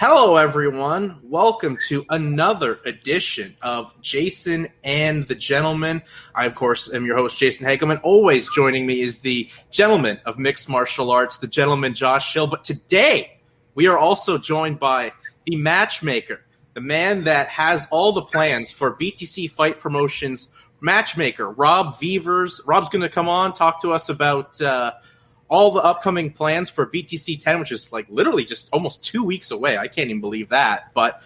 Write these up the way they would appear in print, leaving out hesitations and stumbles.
Hello, everyone. Welcome to another edition of Jason and the Gentleman. I, of course, am your host, Jason Hagholm, and always joining me is the gentleman of mixed martial arts, the gentleman Josh Hill. But today, we are also joined by the Matchmaker, the man that has all the plans for BTC Fight Promotions Matchmaker, Rob Veers. Rob's going to come on, talk to us about all the upcoming plans for BTC 10, which is like literally just almost 2 weeks away. I can't even believe that. But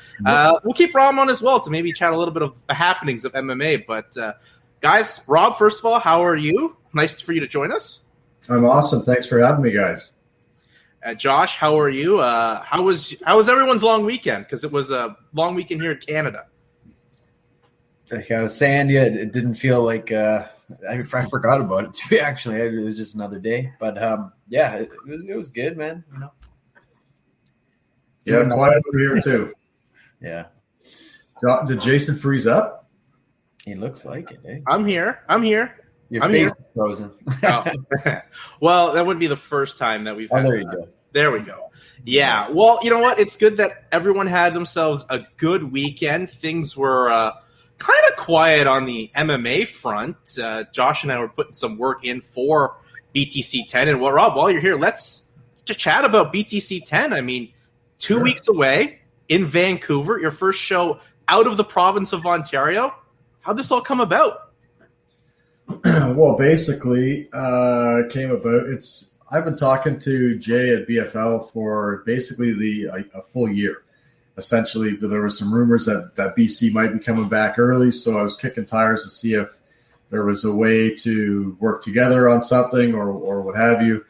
we'll keep Rob on as well to maybe chat a little bit of the happenings of MMA. But guys, Rob, first of all, how are you? Nice for you to join us. I'm awesome. Thanks for having me, guys. Josh, how are you? How was everyone's long weekend? Because it was a long weekend here in Canada. Like I was saying, yeah, it didn't feel like I forgot about it too. Actually, it was just another day. But yeah, it was good, man. You know. Yeah, quiet over here too. Yeah. Did Jason freeze up? He looks like it. Eh? I'm here. Your face is frozen. Oh. Well, that wouldn't be the first time that we've had. Oh, there you go. There we go. Yeah. Well, you know what? It's good that everyone had themselves a good weekend. Things were kind of quiet on the MMA front. Josh and I were putting some work in for BTC 10. And well, Rob, while you're here, let's chat about BTC 10. I mean, 2 weeks away in Vancouver, your first show out of the province of Ontario. How'd this all come about? Well, basically, came about. I've been talking to Jay at BFL for basically a full year. Essentially, there were some rumors that BC might be coming back early, so I was kicking tires to see if there was a way to work together on something or what have you,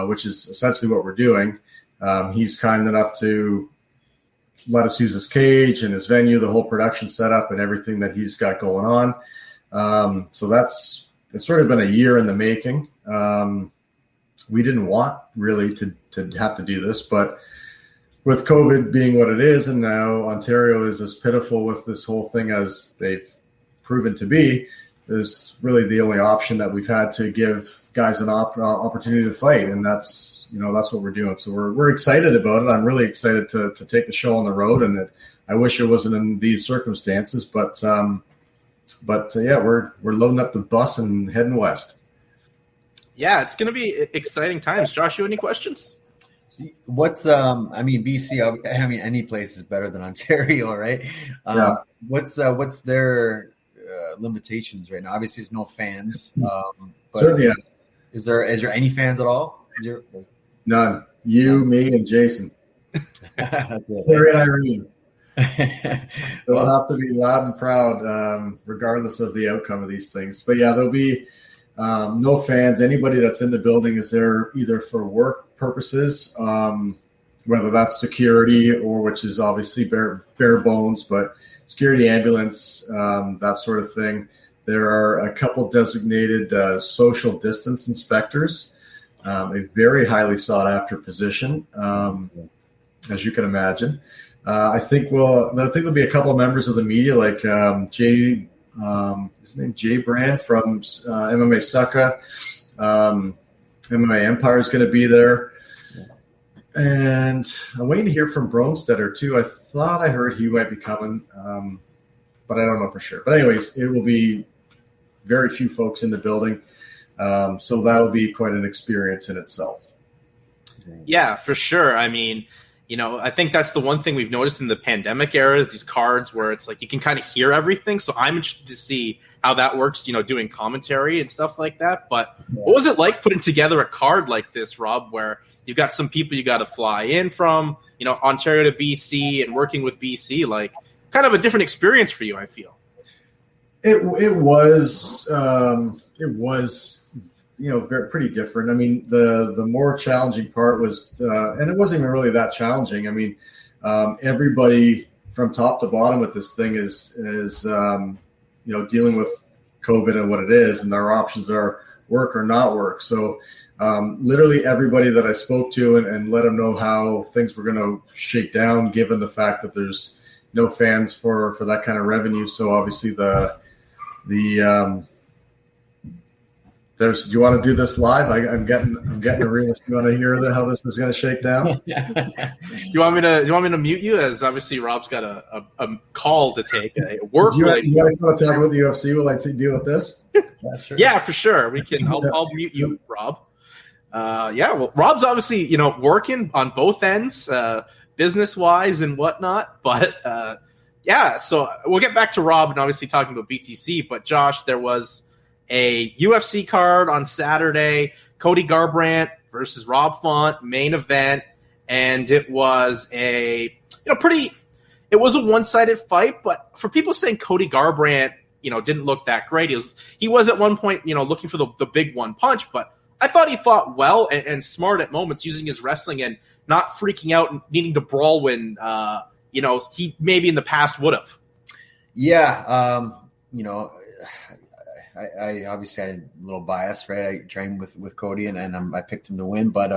which is essentially what we're doing. He's kind enough to let us use his cage and his venue, the whole production setup and everything that he's got going on. So it's sort of been a year in the making. We didn't want really to have to do this, but with COVID being what it is, and now Ontario is as pitiful with this whole thing as they've proven to be, is really the only option that we've had to give guys an opportunity to fight, and that's what we're doing. So we're excited about it. I'm really excited to take the show on the road, and I wish it wasn't in these circumstances, but yeah, we're loading up the bus and heading west. Yeah, it's going to be exciting times. Josh, you have any questions? What's BC? I mean, any place is better than Ontario, right? Yeah. What's their limitations right now? Obviously, there's no fans. But certainly, yeah. Is there any fans at all? None. You, me, and Jason. Harry and Irene. They'll have to be loud and proud, regardless of the outcome of these things. But yeah, there'll be no fans. Anybody that's in the building is there either for work purposes, whether that's security or which is obviously bare bones, but security, ambulance, that sort of thing. There are a couple designated social distance inspectors, a very highly sought after position, as you can imagine. I think there'll be a couple of members of the media, like Jay, his name Jay Brand from MMA Succa. MMA Empire is going to be there. And I'm waiting to hear from Bronstetter, too. I thought I heard he might be coming, but I don't know for sure. But anyways, it will be very few folks in the building. So that'll be quite an experience in itself. Yeah, for sure. I mean, I think that's the one thing we've noticed in the pandemic era is these cards where it's like you can kind of hear everything. So I'm interested to see how that works, doing commentary and stuff like that. But what was it like putting together a card like this, Rob, where you've got some people you got to fly in from, Ontario to BC and working with BC, like kind of a different experience for you, I feel. It was very pretty different. I mean, the more challenging part was, and it wasn't even really that challenging. I mean, everybody from top to bottom with this thing is dealing with COVID and what it is, and their options are work or not work. So literally everybody that I spoke to and let them know how things were going to shake down, given the fact that there's no fans for that kind of revenue. So obviously the Do you want to do this live? I'm getting a realist. You want to hear how this is going to shake down? Do you want me to mute you? As obviously Rob's got a call to take. A work. You guys want to talk about the UFC? Will I deal with this? Yeah, sure. Yeah, for sure. We can. I'll mute you, Rob. Well, Rob's obviously working on both ends, business wise and whatnot. But so we'll get back to Rob and obviously talking about BTC. But Josh, there was a UFC card on Saturday, Cody Garbrandt versus Rob Font, main event, and it was a one-sided fight, but for people saying Cody Garbrandt, didn't look that great. He was at one point, looking for the big one punch, but I thought he fought well and smart at moments, using his wrestling and not freaking out and needing to brawl when he maybe in the past would have. Yeah, I obviously had a little bias, right? I trained with Cody, and I picked him to win. But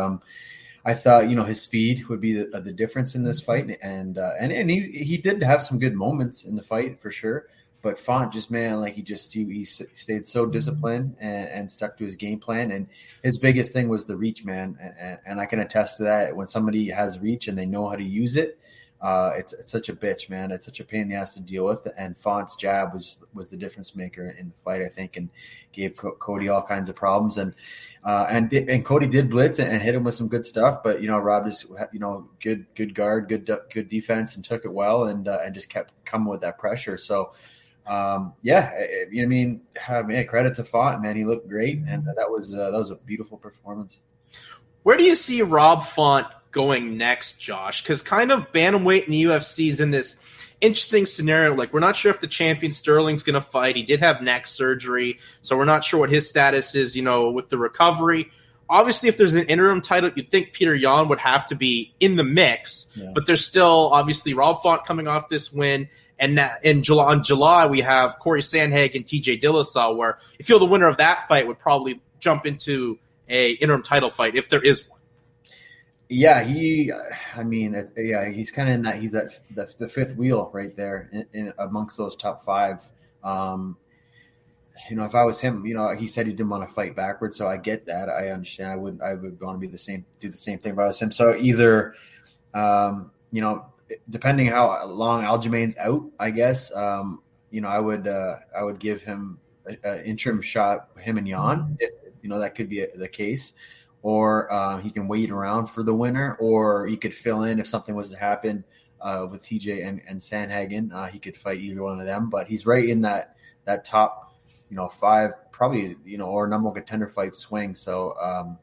I thought, his speed would be the difference in this fight, and he did have some good moments in the fight for sure. But Font, just man, like he stayed so disciplined and stuck to his game plan. And his biggest thing was the reach, man. And I can attest to that. When somebody has reach and they know how to use it, it's such a bitch, man. It's such a pain in the ass to deal with. And Font's jab was the difference maker in the fight, I think, and gave Cody all kinds of problems. And Cody did blitz and hit him with some good stuff. But Rob just good guard, good defense, and took it well, and just kept coming with that pressure. So. Credit to Font, man. He looked great, and that was a beautiful performance. Where do you see Rob Font going next, Josh? Because kind of bantamweight in the UFC is in this interesting scenario. Like, we're not sure if the champion Sterling's going to fight. He did have neck surgery, so we're not sure what his status is, with the recovery. Obviously, if there's an interim title, you'd think Peter Yan would have to be in the mix, but there's still obviously Rob Font coming off this win. And in July, we have Corey Sandhagen and TJ Dillashaw, where you feel the winner of that fight would probably jump into a interim title fight if there is one. Yeah, he's kind of in that. He's at the fifth wheel right there in amongst those top five. If I was him, he said he didn't want to fight backwards, so I get that. I understand. I would want to do the same thing if I was him. So either, depending how long Aljamain's out, I guess, I would give him an interim shot, him and Yan, if, that could be the case. Or he can wait around for the winner, or he could fill in if something was to happen with TJ and Sandhagen. He could fight either one of them, but he's right in that top, five, probably, or number one contender fight swing. So,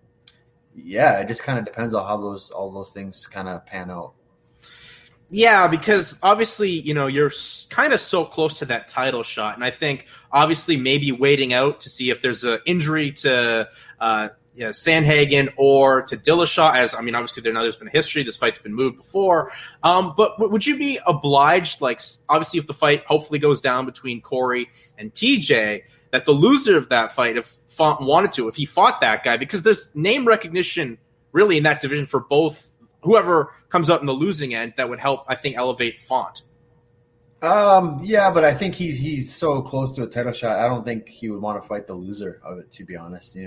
it just kind of depends on how all those things kind of pan out. Yeah, because obviously, you're kind of so close to that title shot. And I think obviously maybe waiting out to see if there's an injury to Sandhagen or to Dillashaw, obviously there's been a history. This fight's been moved before. But would you be obliged, obviously if the fight hopefully goes down between Corey and TJ, that the loser of that fight, if Font wanted to, if he fought that guy, because there's name recognition really in that division for both whoever comes out in the losing end, that would help, I think, elevate Font. But I think he's so close to a title shot. I don't think he would want to fight the loser of it, to be honest.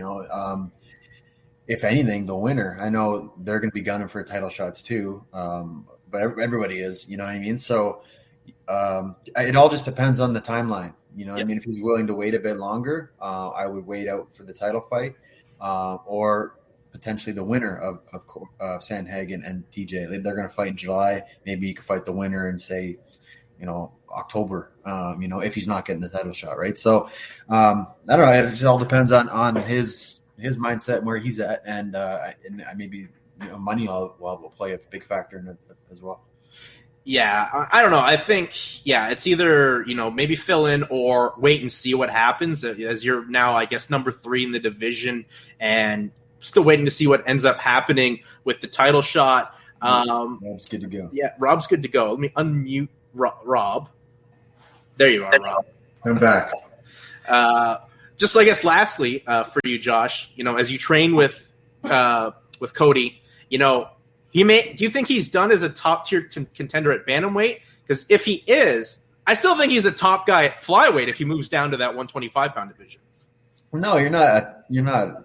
If anything, the winner. I know they're going to be gunning for title shots too, but everybody is. You know what I mean? So it all just depends on the timeline. If he's willing to wait a bit longer, I would wait out for the title fight, or potentially the winner of Sandhagen and TJ. They're going to fight in July. Maybe you could fight the winner and say, October, if he's not getting the title shot, right? So I don't know. It just all depends on his mindset and where he's at, and maybe money will play a big factor in it as well. Yeah, I don't know. I think, it's either, maybe fill in or wait and see what happens, as you're now, I guess, number 3 in the division and still waiting to see what ends up happening with the title shot. Rob's good to go. Yeah, Rob's good to go. Let me unmute Rob. There you are, Rob. I'm back. Just, I guess, lastly, for you, Josh, as you train with Cody, do you think he's done as a top-tier contender at bantamweight? Because if he is, I still think he's a top guy at flyweight if he moves down to that 125-pound division. No, you're not. You're not.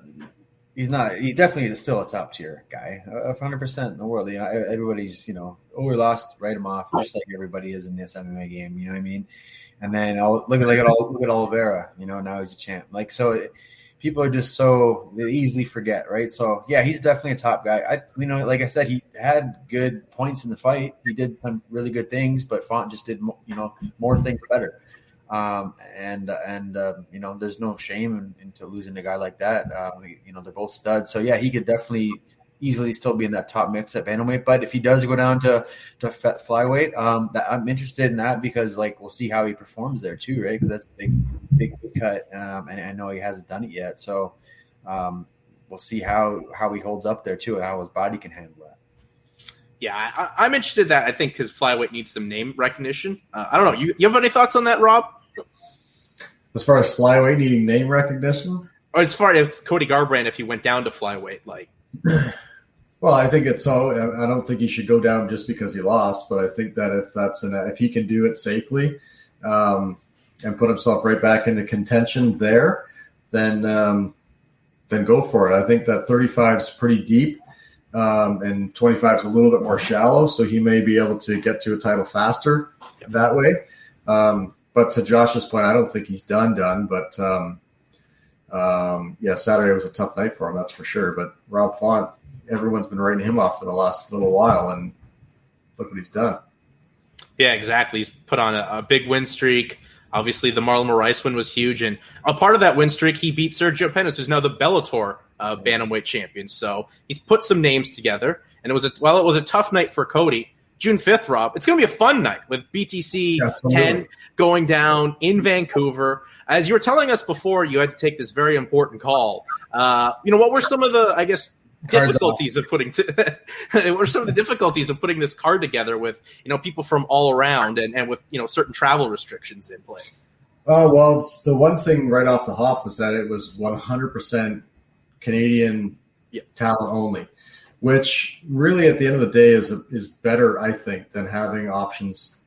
He's not. He definitely is still a top tier guy, 100% in the world. You know, everybody's. We lost, write him off, just like everybody is in this MMA game. You know what I mean? And then look at Oliveira. Now he's a champ. Like so, people are just they easily forget, right? So yeah, he's definitely a top guy. Like I said, he had good points in the fight. He did some really good things, but Font just did more things better. There's no shame into losing a guy like that. They're both studs. So yeah, he could definitely easily still be in that top mix at bantamweight. But if he does go down to flyweight, I'm interested in that because we'll see how he performs there too, right? Because that's a big cut, and I know he hasn't done it yet. So we'll see how he holds up there too, and how his body can handle that. Yeah, I'm interested in that. I think because flyweight needs some name recognition. I don't know. You have any thoughts on that, Rob? As far as flyweight needing name recognition? Or as far as Cody Garbrandt, if he went down to flyweight, Well, I think it's so. I don't think he should go down just because he lost, but I think that if he can do it safely and put himself right back into contention there, then go for it. I think that 35 is pretty deep. And 25 is a little bit more shallow, so he may be able to get to a title faster that way. But to Josh's point, I don't think he's done. But Saturday was a tough night for him, that's for sure. But Rob Font, everyone's been writing him off for the last little while, and look what he's done. Yeah, exactly. He's put on a big win streak. Obviously, the Marlon Moraes win was huge, and a part of that win streak, he beat Sergio Pennis, who's now the Bellator bantamweight champion. So he's put some names together, and it was a tough night for Cody. June 5th, Rob, it's going to be a fun night with BTC 10 going down in Vancouver. As you were telling us before, you had to take this very important call. What were some of the, difficulties of putting what are some of the difficulties of putting this card together with people from all around and with certain travel restrictions in play? Well, the one thing right off the hop was that it was 100% Canadian talent only, which really at the end of the day is better, I think, than having options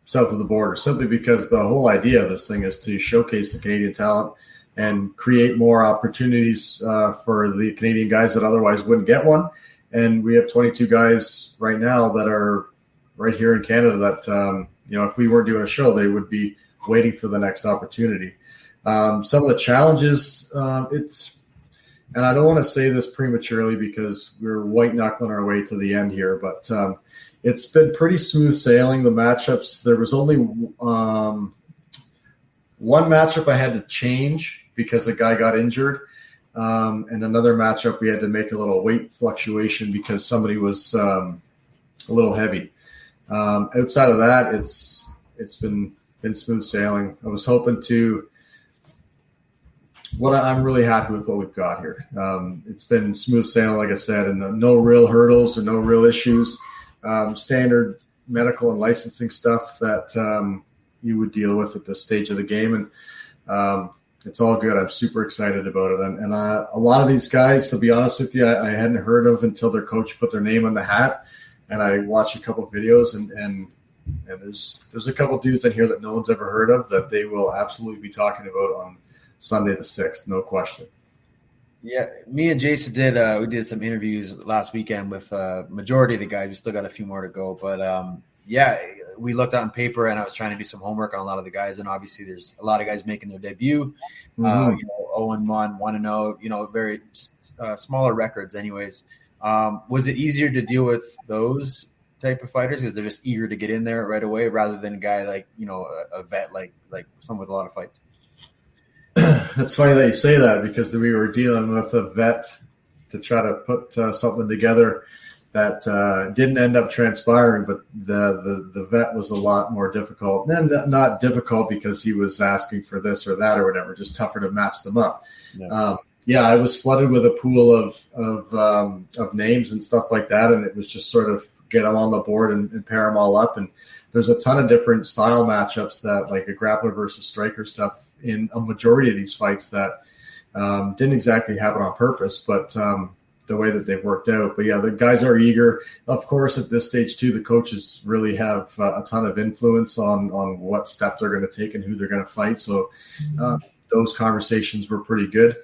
south of the border, simply because the whole idea of this thing is to showcase the Canadian talent and create more opportunities for the Canadian guys that otherwise wouldn't get one. And we have 22 guys right now that are right here in Canada that, if we weren't doing a show, they would be waiting for the next opportunity. Some of the challenges, and I don't want to say this prematurely because we're white-knuckling our way to the end here, but it's been pretty smooth sailing, the matchups. There was only one matchup I had to change because a guy got injured, and another matchup we had to make a little weight fluctuation because somebody was a little heavy. Outside of that, it's been smooth sailing. I was hoping to – I'm really happy with what we've got here. It's been smooth sailing, like I said, and no real hurdles or no real issues. Standard medical and licensing stuff that you would deal with at this stage of the game, and it's all good. I'm super excited about it, and a lot of these guys, to be honest with you, I hadn't heard of until their coach put their name on the hat, and I watched a couple of videos, and there's a couple dudes in here that no one's ever heard of that they will absolutely be talking about on Sunday the 6th, no question. Yeah, me and Jason we did some interviews last weekend with majority of the guys. We still got a few more to go, but we looked on paper, and I was trying to do some homework on a lot of the guys, and obviously there's a lot of guys making their debut. 0-1, 1-0, very smaller records anyways. Was it easier to deal with those type of fighters because they're just eager to get in there right away rather than a guy like, a vet like someone with a lot of fights? It's funny that you say that because we were dealing with a vet to try to put something together that didn't end up transpiring, but the vet was a lot more difficult. And not difficult because he was asking for this or that or whatever, just tougher to match them up. Yeah. I was flooded with a pool of names and stuff like that, and it was just sort of get them on the board and pair them all up. And there's a ton of different style matchups that, like a grappler versus striker stuff, in a majority of these fights that didn't exactly happen on purpose, but the way that they've worked out. But yeah, the guys are eager. Of course, at this stage too, the coaches really have a ton of influence on what step they're going to take and who they're going to fight. So those conversations were pretty good.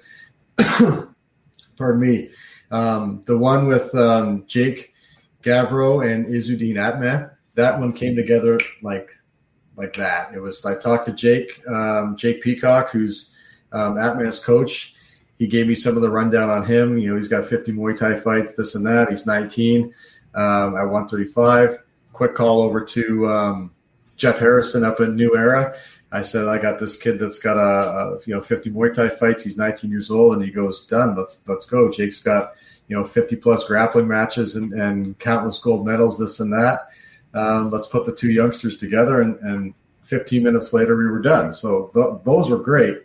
Pardon me. The one with Jake Gavro and Izzuddin Atman, that one came together like that. It was, I talked to Jake Peacock, who's Atman's coach. He gave me some of the rundown on him. He's got 50 Muay Thai fights, this and that. He's 19 at 135. Quick call over to Jeff Harrison up in New Era. I said, I got this kid that's got 50 Muay Thai fights. He's 19 years old, and he goes, done. Let's go. Jake's got 50 plus grappling matches and countless gold medals, this and that. Let's put the two youngsters together, and 15 minutes later we were done. So those were great,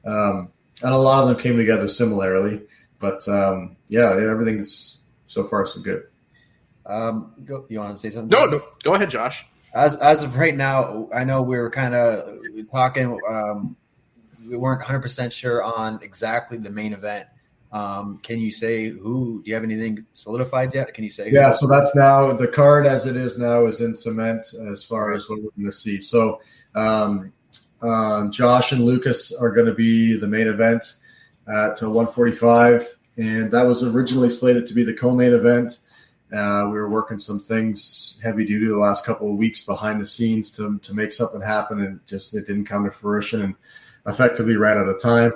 and a lot of them came together similarly. But everything's so far so good. You want to say something? No, go ahead, Josh. As of right now, I know we were kind of talking. We weren't 100% sure on exactly the main event. Can you say who? Do you have anything solidified yet? Can you say who? Yeah, so that's now the card as it is now is in cement as far as what we're going to see. So Josh and Lucas are going to be the main event at 145, and that was originally slated to be the co-main event. We were working some things heavy duty the last couple of weeks behind the scenes to make something happen, and it didn't come to fruition and effectively ran out of time.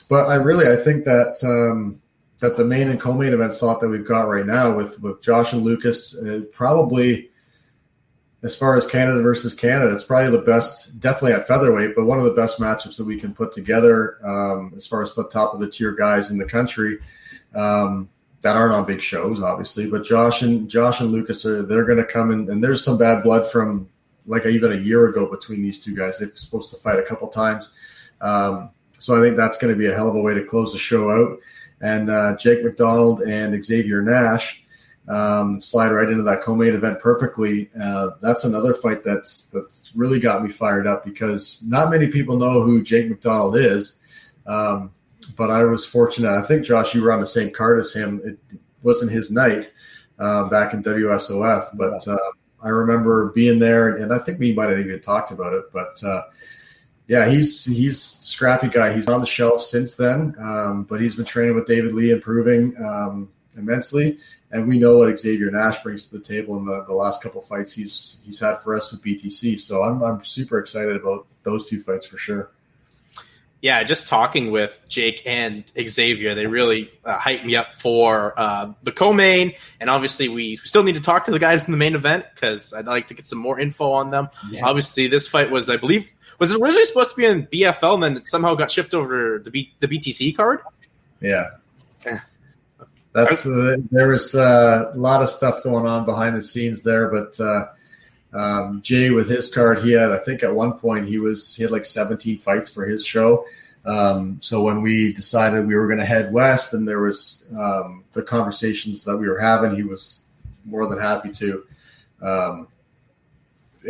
But I think that that the main and co-main event slot that we've got right now with Josh and Lucas, probably as far as Canada versus Canada, it's probably the best, definitely at featherweight, but one of the best matchups that we can put together as far as the top of the tier guys in the country. That aren't on big shows, obviously, but Josh and Lucas they're going to come in, and there's some bad blood from even a year ago between these two guys. They're supposed to fight a couple times, so I think that's going to be a hell of a way to close the show out. And Jake Mcdonald and Xavier Nash slide right into that co-main event perfectly. That's another fight that's really got me fired up, because not many people know who Jake Mcdonald is. But I was fortunate. I think, Josh, you were on the same card as him. It wasn't his night back in WSOF, but I remember being there, and I think we might have even talked about it. But, he's a scrappy guy. He's on the shelf since then, but he's been training with David Lee, improving immensely. And we know what Xavier Nash brings to the table in the last couple fights he's had for us with BTC. So I'm super excited about those two fights for sure. Yeah, just talking with Jake and Xavier, they really hyped me up for the co-main. And obviously, we still need to talk to the guys in the main event, because I'd like to get some more info on them. Yeah. Obviously, this fight was, I believe, was it originally supposed to be in BFL, and then it somehow got shifted over to the BTC card? Yeah. There was a lot of stuff going on behind the scenes there, but Jay with his card, he had, I think at one point he had like 17 fights for his show. So when we decided we were going to head west, and there was the conversations that we were having, he was more than happy to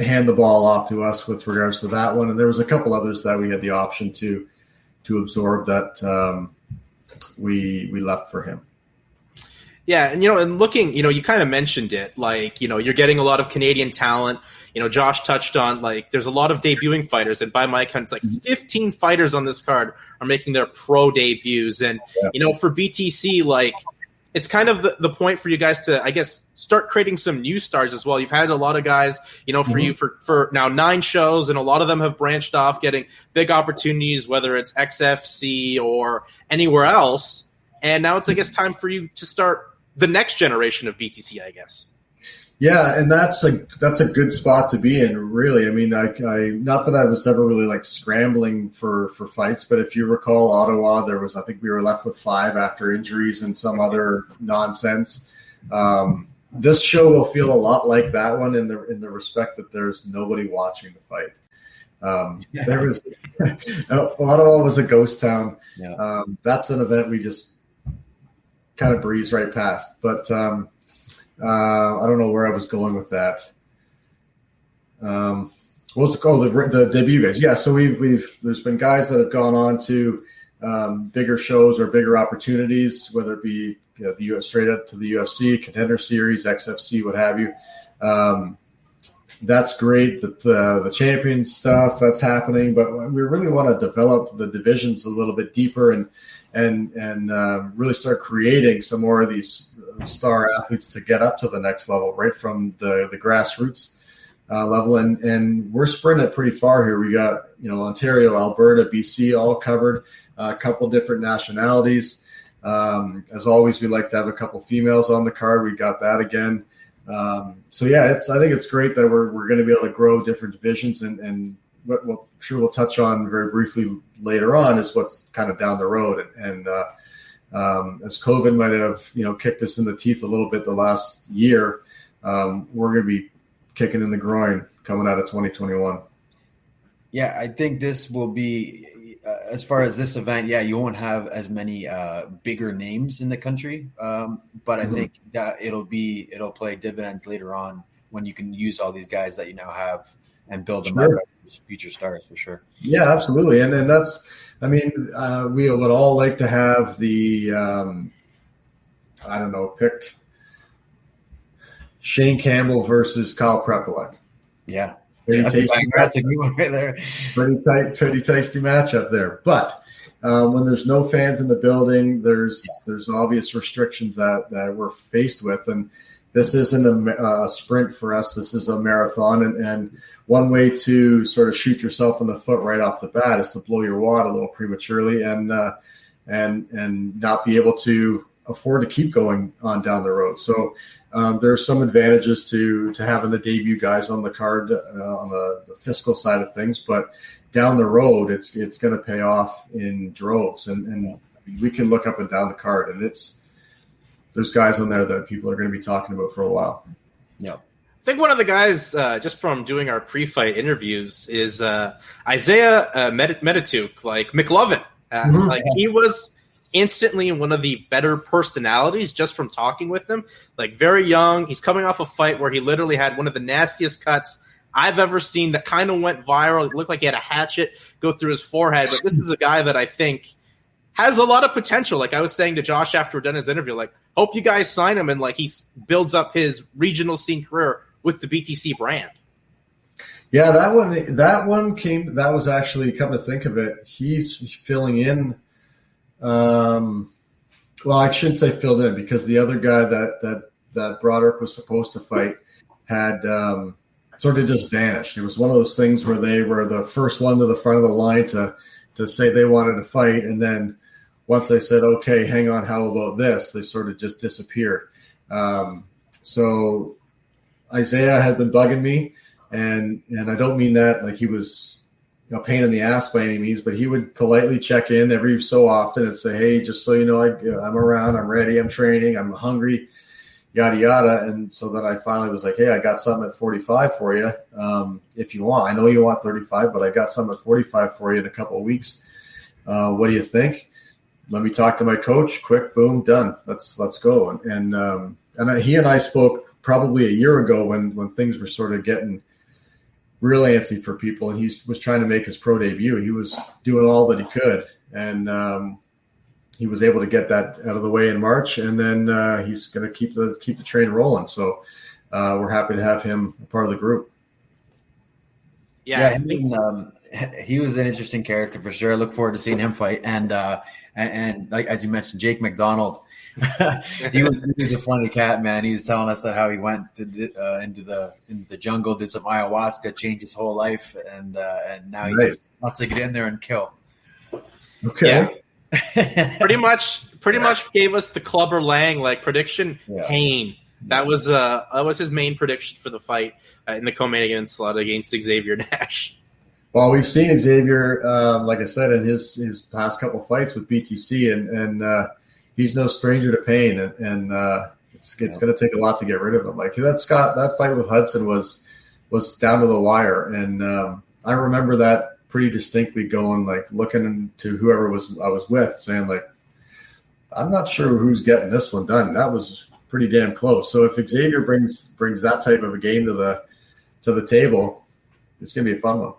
hand the ball off to us with regards to that one. And there was a couple others that we had the option to absorb that we left for him. Yeah, and looking, you kind of mentioned it, you're getting a lot of Canadian talent. Josh touched on, there's a lot of debuting fighters, and by my count, it's 15 fighters on this card are making their pro debuts. And, for BTC, it's kind of the point for you guys to, I guess, start creating some new stars as well. You've had a lot of guys, for you for now 9 shows, and a lot of them have branched off, getting big opportunities, whether it's XFC or anywhere else. And now it's, I guess, time for you to start the next generation of BTC, I guess. Yeah, and that's a good spot to be in, really. I mean, I not that I was ever really scrambling for fights, but if you recall Ottawa, I think we were left with 5 after injuries and some other nonsense. This show will feel a lot like that one in the respect that there's nobody watching the fight. There was Ottawa was a ghost town. Yeah. That's an event we just kind of breeze right past, but I don't know where I was going with that. What's it called? The debut guys. Yeah. So there's been guys that have gone on to bigger shows or bigger opportunities, whether it be the US straight up to the UFC, Contender Series, XFC, what have you. that's great that the champion stuff that's happening, but we really want to develop the divisions a little bit deeper and really start creating some more of these star athletes to get up to the next level, right from the grassroots level. And we're spreading it pretty far here. We got, Ontario, Alberta, BC, all covered, a couple different nationalities. As always, we like to have a couple females on the card. We got that again. So yeah, I think it's great that we're going to be able to grow different divisions, and what we'll touch on very briefly later on is what's kind of down the road. And as COVID might have, kicked us in the teeth a little bit the last year, we're going to be kicking in the groin coming out of 2021. Yeah, I think this will be, as far as this event, you won't have as many bigger names in the country, but I think that it'll play dividends later on when you can use all these guys that you now have and build them up as future stars for sure. Yeah, absolutely. And then we would all like to have the, pick Shane Campbell versus Kyle Prepelec. Yeah. That's a good one right there. Pretty tasty matchup there. But when there's no fans in the building, there's obvious restrictions that we're faced with. And this isn't a sprint for us. This is a marathon. And one way to sort of shoot yourself in the foot right off the bat is to blow your wad a little prematurely and not be able to afford to keep going on down the road. So there are some advantages to having the debut guys on the card on the fiscal side of things, but down the road, it's going to pay off in droves. And we can look up and down the card, and there's guys on there that people are going to be talking about for a while. Yeah. I think one of the guys, just from doing our pre-fight interviews, is Isaiah Medituk, like McLovin. Like he was instantly one of the better personalities just from talking with him. Like very young, he's coming off a fight where he literally had one of the nastiest cuts I've ever seen that kind of went viral. It looked like he had a hatchet go through his forehead. But this is a guy that I think has a lot of potential. Like I was saying to Josh after we're done his interview, like hope you guys sign him and like he builds up his regional scene career with the BTC brand. Yeah, that one came. That was actually, come to think of it, he's filling in. Well, I shouldn't say filled in because the other guy that Broderick was supposed to fight had sort of just vanished. It was one of those things where they were the first one to the front of the line to say they wanted to fight, and then once they said, "Okay, hang on, how about this?" they sort of just disappeared. So Isaiah had been bugging me, and I don't mean that like he was a pain in the ass by any means, but he would politely check in every so often and say, "Hey, just so you know, I'm around, I'm ready, I'm training, I'm hungry, yada, yada." And so then I finally was like, "Hey, I got something at 45 for you. If you want, I know you want 35, but I got something at 45 for you in a couple of weeks. What do you think? Let me talk to my coach. Quick, boom, done. Let's go." And he and I spoke probably a year ago when things were sort of getting real antsy for people, and he was trying to make his pro debut. He was doing all that he could, and he was able to get that out of the way in March, and then he's going to keep the train rolling. So we're happy to have him a part of the group. Yeah, he was an interesting character for sure. I look forward to seeing him fight, and like as you mentioned, Jake McDonald. he was a funny cat, man. He was telling us that how he went into the jungle, did some ayahuasca, changed his whole life, and now he just wants to get in there and kill. Okay, pretty much gave us the Clubber Lang like prediction. Yeah. Pain. That was his main prediction for the fight in the co-main slot against Xavier Nash. Well, we've seen Xavier, like I said, in his past couple fights with BTC, and he's no stranger to pain, and it's going to take a lot to get rid of him. Like that fight with Hudson was down to the wire, and I remember that pretty distinctly. Going like looking into whoever I was with, saying like, I'm not sure who's getting this one done. That was pretty damn close. So if Xavier brings that type of a game to the table, it's going to be a fun one.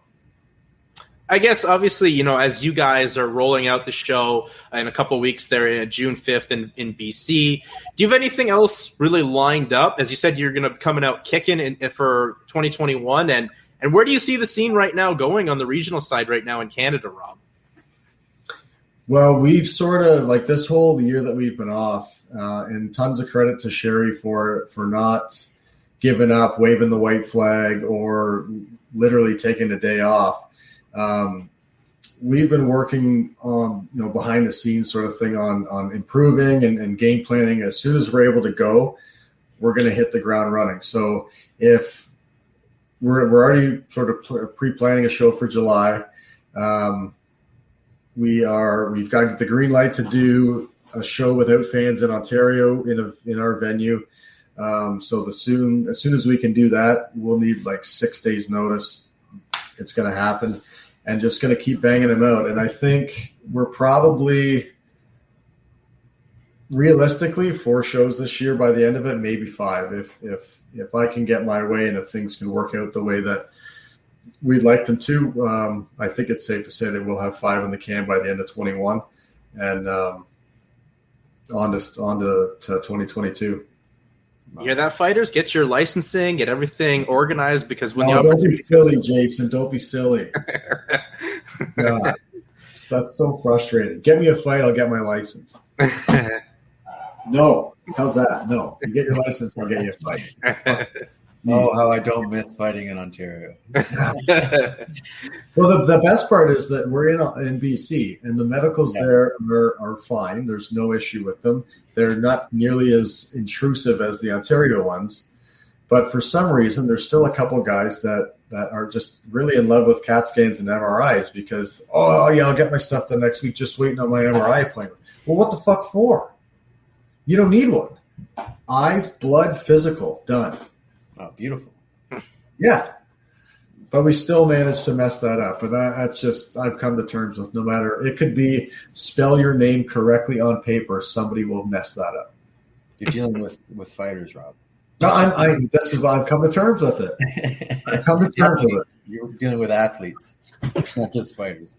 I guess, obviously, you know, as you guys are rolling out the show in a couple of weeks there in June 5th in BC, do you have anything else really lined up? As you said, you're going to be coming out kicking for 2021. And where do you see the scene right now going on the regional side right now in Canada, Rob? Well, we've sort of, like, this whole year that we've been off, and tons of credit to Sherry for not giving up, waving the white flag, or literally taking a day off. We've been working on, you know, behind the scenes sort of thing on improving and game planning. As soon as we're able to go, we're going to hit the ground running. So if we're already sort of pre-planning a show for July, we've got the green light to do a show without fans in Ontario in our venue. So as soon as we can do that, we'll need like 6 days notice. It's going to happen, and just going to keep banging them out. And I think we're probably realistically 4 shows this year by the end of it, maybe 5 if I can get my way and if things can work out the way that we'd like them to. I think it's safe to say that we'll have 5 in the can by the end of 21, and on to 2022. You hear that, fighters? Get your licensing, get everything organized, because when don't be silly, Jason. Don't be silly. God, that's so frustrating. Get me a fight, I'll get my license. No. How's that? No. You get your license, I'll get you a fight. Oh, how I don't miss fighting in Ontario. Well, the best part is that we're in BC, and the medicals there are fine. There's no issue with them. They're not nearly as intrusive as the Ontario ones. But for some reason, there's still a couple guys that are just really in love with CAT scans and MRIs because, I'll get my stuff done next week, just waiting on my MRI appointment. Well, what the fuck for? You don't need one. Eyes, blood, physical, done. Oh, beautiful. Yeah. But we still managed to mess that up. And that's just, I've come to terms with, no matter, it could be spell your name correctly on paper, somebody will mess that up. You're dealing with fighters, Rob. No, this is why I've come to terms with it. I've come to terms with it. You're dealing with athletes, not just fighters.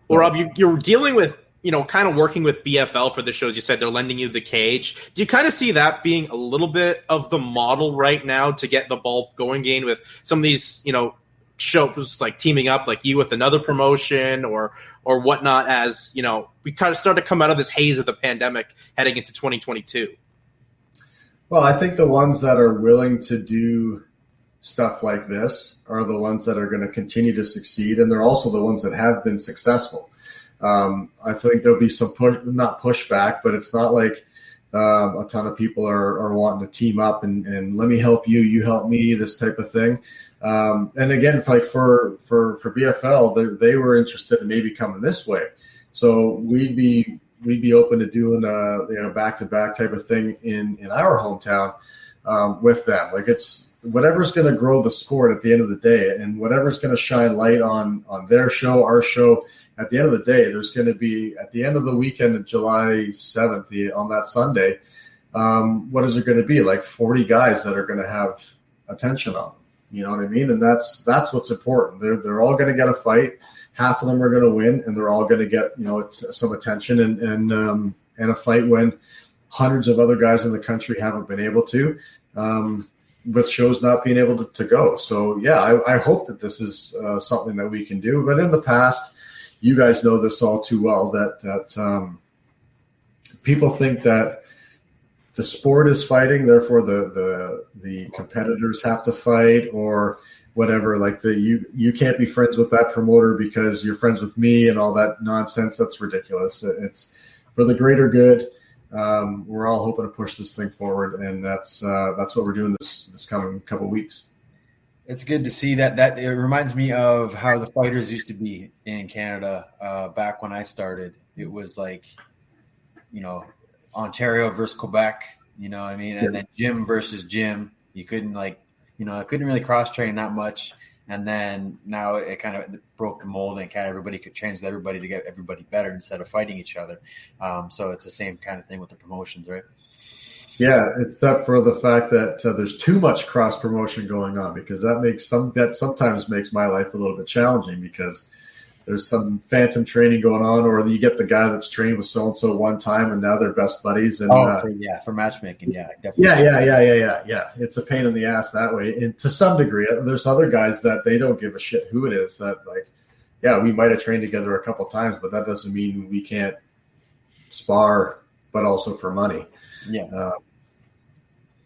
Well, Rob, you're dealing with, you know, kind of working with BFL for the shows. You said they're lending you the cage. Do you kind of see that being a little bit of the model right now to get the ball going again with some of these, you know, shows like teaming up, like you with another promotion or whatnot, as, you know, we kind of start to come out of this haze of the pandemic heading into 2022? Well, I think the ones that are willing to do stuff like this are the ones that are going to continue to succeed, and they're also the ones that have been successful. I think there'll be some not pushback, but it's not like a ton of people are wanting to team up and let me help you, you help me, this type of thing. And again, like for BFL, they were interested in maybe coming this way, so we'd be open to doing a back-to-back type of thing in our hometown with them. Like, it's whatever's going to grow the sport at the end of the day, and whatever's going to shine light on their show, our show. At the end of the day, there's going to be, at the end of the weekend of July 7th, on that Sunday, what is there going to be? Like 40 guys that are going to have attention on them. You know what I mean? And that's what's important. They're all going to get a fight. Half of them are going to win, and they're all going to get, you know, some attention and a fight when hundreds of other guys in the country haven't been able to, with shows not being able to go. So yeah, I hope that this is something that we can do. But in the past, you guys know this all too well, that people think that the sport is fighting, therefore the competitors have to fight or whatever. Like you can't be friends with that promoter because you're friends with me and all that nonsense. That's ridiculous. It's for the greater good. We're all hoping to push this thing forward, and that's what we're doing this coming couple of weeks. It's good to see that. It reminds me of how the fighters used to be in Canada back when I started. It was like, you know, Ontario versus Quebec, you know what I mean? And then gym versus gym. You couldn't really cross-train that much. And then now it kind of broke the mold, and everybody could train with everybody to get everybody better instead of fighting each other. So it's the same kind of thing with the promotions, right? Yeah, except for the fact that there's too much cross promotion going on, because that sometimes makes my life a little bit challenging, because there's some phantom training going on, or you get the guy that's trained with so-and-so one time and now they're best buddies. And for matchmaking. Yeah, definitely. Yeah. It's a pain in the ass that way. And to some degree, there's other guys that they don't give a shit who it is, that like, yeah, we might have trained together a couple of times, but that doesn't mean we can't spar, but also for money. Yeah.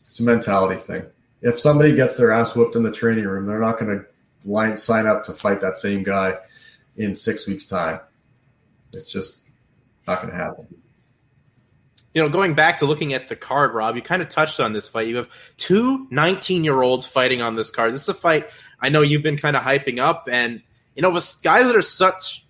It's a mentality thing. If somebody gets their ass whooped in the training room, they're not going to sign up to fight that same guy in 6 weeks' time. It's just not going to happen. Going back to looking at the card, Rob, you kind of touched on this fight. You have two 19-year-olds fighting on this card. This is a fight I know you've been kind of hyping up, and with guys that are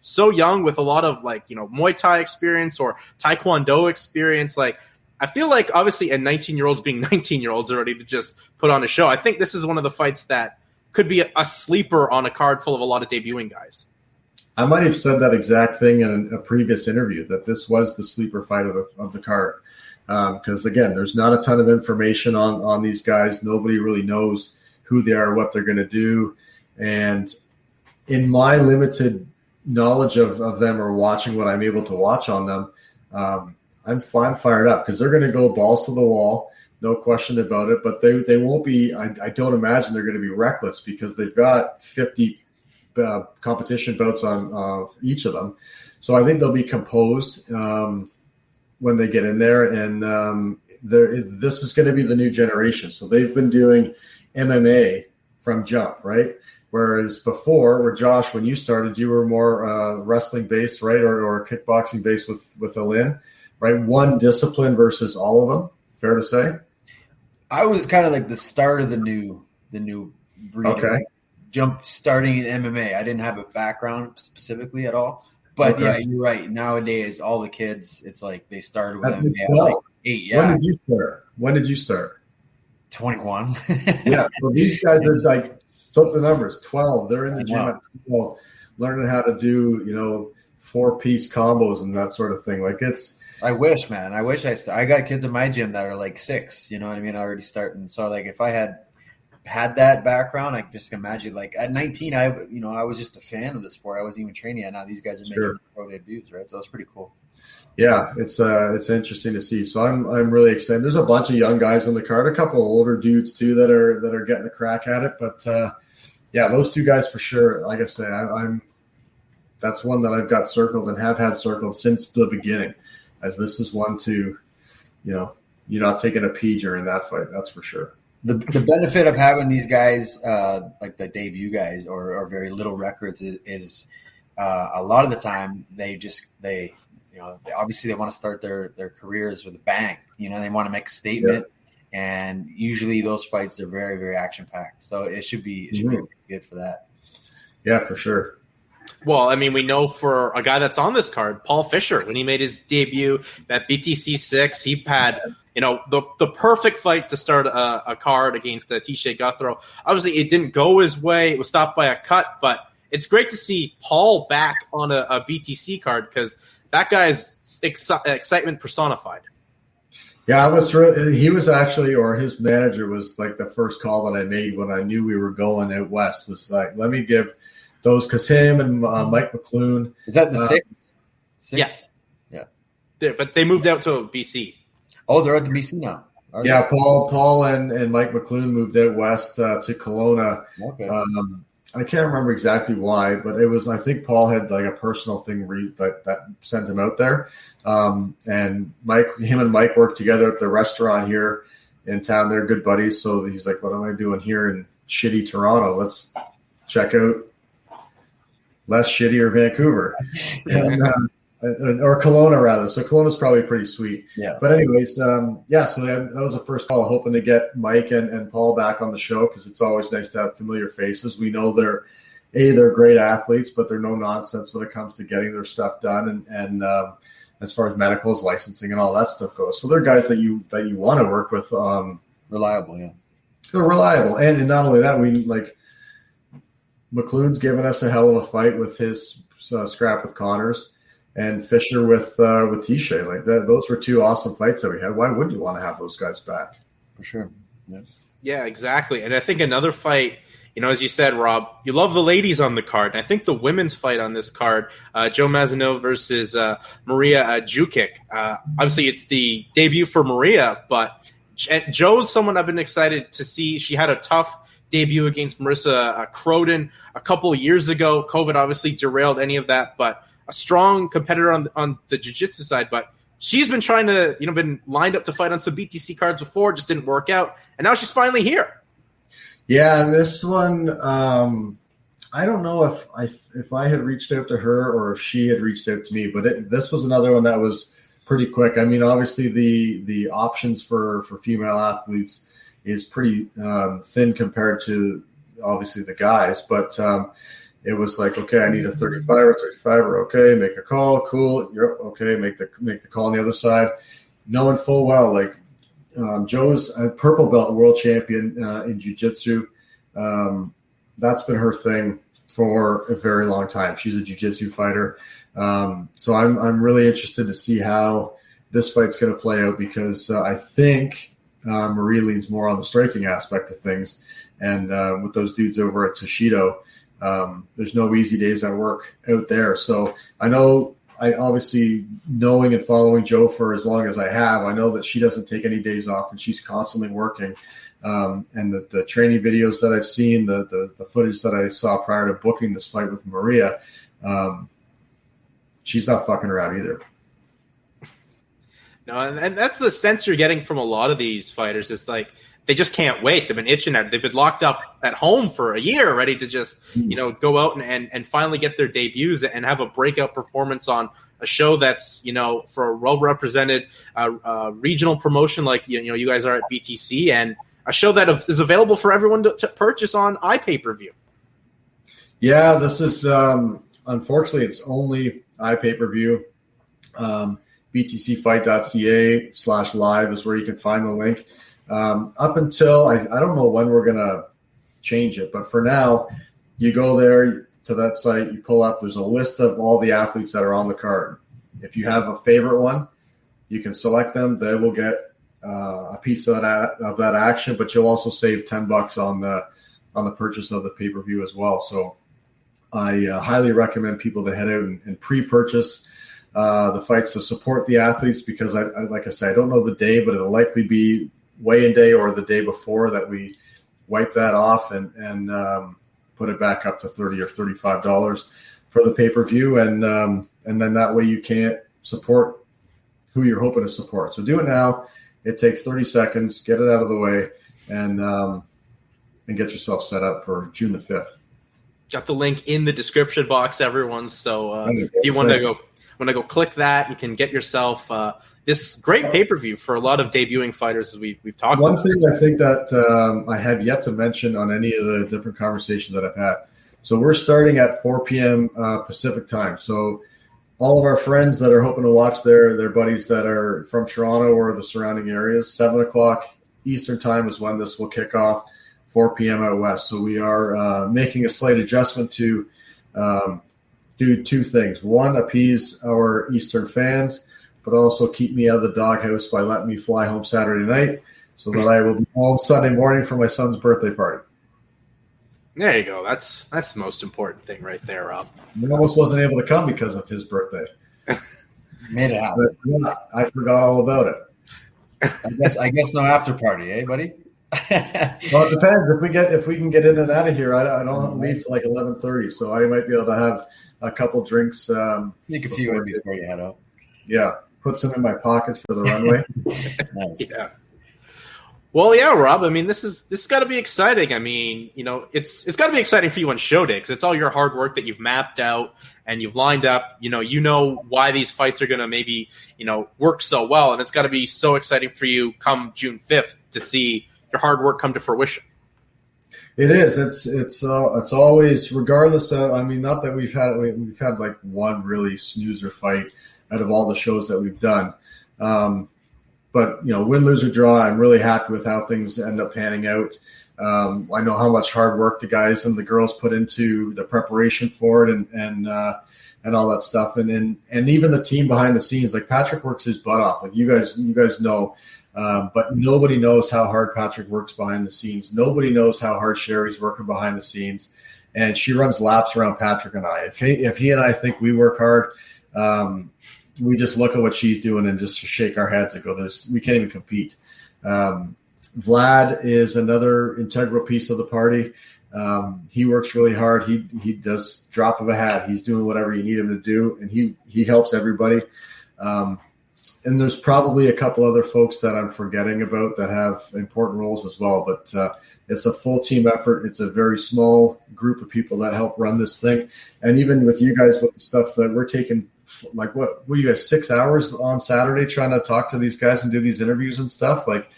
so young with a lot of Muay Thai experience or Taekwondo experience, I feel like obviously and 19-year-olds being 19-year-olds are ready to just put on a show. I think this is one of the fights that could be a sleeper on a card full of a lot of debuting guys. I might have said that exact thing in a previous interview, that this was the sleeper fight of the card. Because, again, there's not a ton of information on these guys. Nobody really knows who they are, what they're going to do. And in my limited knowledge of them or watching what I'm able to watch on them, I'm fired up because they're going to go balls to the wall, no question about it. But they won't be – I don't imagine they're going to be reckless because they've got 50 competition bouts on each of them. So I think they'll be composed when they get in there. And this is going to be the new generation. So they've been doing MMA from jump, right? Whereas before, where Josh, when you started, you were more wrestling-based, right, or kickboxing-based with Alin, right? One discipline versus all of them, fair to say? I was kind of like the start of the new breed. Okay. Jump starting in MMA. I didn't have a background specifically at all. But yeah, you're right. Nowadays, all the kids, it's like they started with MMA at like 8. Yeah. When did you start? 21. Yeah. So these guys are like, flip the numbers, 12. They're in the gym at 12, learning how to do, 4-piece combos and that sort of thing. Like I wish, man. I wish I got kids in my gym that are like 6, you know what I mean? Already starting. So like if I had that background, I can just imagine like at 19, I was just a fan of the sport. I wasn't even training yet. Now these guys are making pro debuts, right? So it's pretty cool. Yeah, it's interesting to see. So I'm really excited. There's a bunch of young guys on the card, a couple of older dudes too that are getting a crack at it. But yeah, those two guys for sure. Like I say, that's one that I've got circled and have had circled since the beginning, as this is one to, you're not taking a pee during that fight. That's for sure. The benefit of having these guys, like the debut guys or very little records is a lot of the time they obviously they want to start their careers with a bang. They want to make a statement, and usually those fights are very, very action packed. So it should be good for that. Yeah, for sure. Well, I mean, we know for a guy that's on this card, Paul Fisher, when he made his debut at BTC 6, he had the perfect fight to start a card against Tisha Guthrie. Obviously, it didn't go his way. It was stopped by a cut, but it's great to see Paul back on a BTC card because that guy's excitement personified. Yeah, he was actually, or his manager was like the first call that I made when I knew we were going out west, was like, let me give those, because him and Mike McClune. Is that the 6? Yeah. But they moved out to BC. Oh, they're at the BC now. Yeah, Paul and Mike McClune moved out west to Kelowna. Okay. I can't remember exactly why, but it was, I think Paul had like a personal thing that sent him out there. And him and Mike worked together at the restaurant here in town. They're good buddies. So he's like, what am I doing here in shitty Toronto? Let's check out less shitty or Vancouver. Or Kelowna rather. So Kelowna's probably pretty sweet. Yeah. But anyways, so that was the first call, hoping to get Mike and Paul back on the show, because it's always nice to have familiar faces. We know they're great athletes, but they're no nonsense when it comes to getting their stuff done and as far as medicals, licensing, and all that stuff goes. So they're guys that you want to work with. Reliable, yeah. They're reliable, and not only that, McClune's given us a hell of a fight with his scrap with Connors. And Fisher with Tisha, like that. Those were two awesome fights that we had. Why wouldn't you want to have those guys back? For sure. Yeah, exactly. And I think another fight, as you said, Rob, you love the ladies on the card. And I think the women's fight on this card, Joe Mazino versus Maria Jukic. Obviously, it's the debut for Maria, but Joe's someone I've been excited to see. She had a tough debut against Marissa Croden a couple of years ago. COVID obviously derailed any of that, but a strong competitor on the jiu-jitsu side. But she's been trying to, been lined up to fight on some BTC cards before, just didn't work out. And now she's finally here. Yeah, this one, I don't know if I had reached out to her or if she had reached out to me, but this was another one that was pretty quick. I mean, obviously the options for female athletes is pretty thin compared to obviously the guys, but it was like, okay, I need a 35 or okay, make a call, cool, you're okay, make the call on the other side, knowing full well like Joe's a purple belt world champion in jiu-jitsu. That's been her thing for a very long time. She's a jiu-jitsu fighter. So I'm really interested to see how this fight's going to play out because I think Marie leans more on the striking aspect of things. And with those dudes over at Toshido, there's no easy days at work out there. So I know, I obviously knowing and following Joe for as long as I have, I know that she doesn't take any days off and she's constantly working. And the training videos that I've seen, the footage that I saw prior to booking this fight with Maria, she's not fucking around either. No, and that's the sense you're getting from a lot of these fighters. It's like they just can't wait. They've been itching at it. They've been locked up at home for a year, ready to just go out and finally get their debuts and have a breakout performance on a show that's for a well represented regional promotion like you guys are at BTC, and a show that is available for everyone to purchase on iPPV. Yeah, this is unfortunately it's only iPPV. BTCfight.ca/live is where you can find the link. Up until I don't know when we're gonna change it, but for now, you go there to that site, you pull up. There's a list of all the athletes that are on the card. If you have a favorite one, you can select them. They will get a piece of that action, but you'll also save $10 on the purchase of the pay-per-view as well. So I highly recommend people to head out and pre-purchase the fights to support the athletes because like I said, I don't know the day, but it'll likely be weigh-in day or the day before that we wipe that off and put it back up to $30 or $35 for the pay-per-view. And then that way you can't support who you're hoping to support. So do it now. It takes 30 seconds, get it out of the way, and get yourself set up for June the 5th. Got the link in the description box, everyone. So if you want to go click that, you can get yourself this great pay-per-view for a lot of debuting fighters as we've talked about. One thing I think that I have yet to mention on any of the different conversations that I've had. So we're starting at 4 p.m. Pacific time. So all of our friends that are hoping to watch their buddies that are from Toronto or the surrounding areas, 7 o'clock Eastern time is when this will kick off, 4 p.m. out west. So we are making a slight adjustment to do two things. One, appease our Eastern fans, but also keep me out of the doghouse by letting me fly home Saturday night so that I will be home Sunday morning for my son's birthday party. There you go. That's the most important thing right there, Rob. I almost wasn't able to come because of his birthday. Made it happen. I forgot all about it. I guess no after party, eh, buddy? Well, it depends. If we can get in and out of here, I don't leave till like 11:30, so I might be able to have a couple drinks. Take a few in before you head out. Yeah, put some in my pockets for the runway. Nice. Yeah. Well, yeah, Rob. I mean, this has got to be exciting. I mean, it's got to be exciting for you on show day because it's all your hard work that you've mapped out and you've lined up. You know why these fights are going to maybe work so well, and it's got to be so exciting for you come June 5th to see your hard work come to fruition. It is. It's always, regardless of. I mean, not that we've had like one really snoozer fight out of all the shows that we've done. But, win, lose, or draw, I'm really happy with how things end up panning out. I know how much hard work the guys and the girls put into the preparation for it and all that stuff. And even the team behind the scenes, like Patrick works his butt off. Like you guys know, But nobody knows how hard Patrick works behind the scenes. Nobody knows how hard Sherry's working behind the scenes. And she runs laps around Patrick and I. If he and I think we work hard, we just look at what she's doing and just shake our heads and go, we can't even compete. Vlad is another integral piece of the party. He works really hard. He does drop of a hat. He's doing whatever you need him to do, and he helps everybody. And there's probably a couple other folks that I'm forgetting about that have important roles as well. But it's a full team effort. It's a very small group of people that help run this thing. And even with you guys, with the stuff that we're taking, like what were you guys, 6 hours on Saturday trying to talk to these guys and do these interviews and stuff? Like,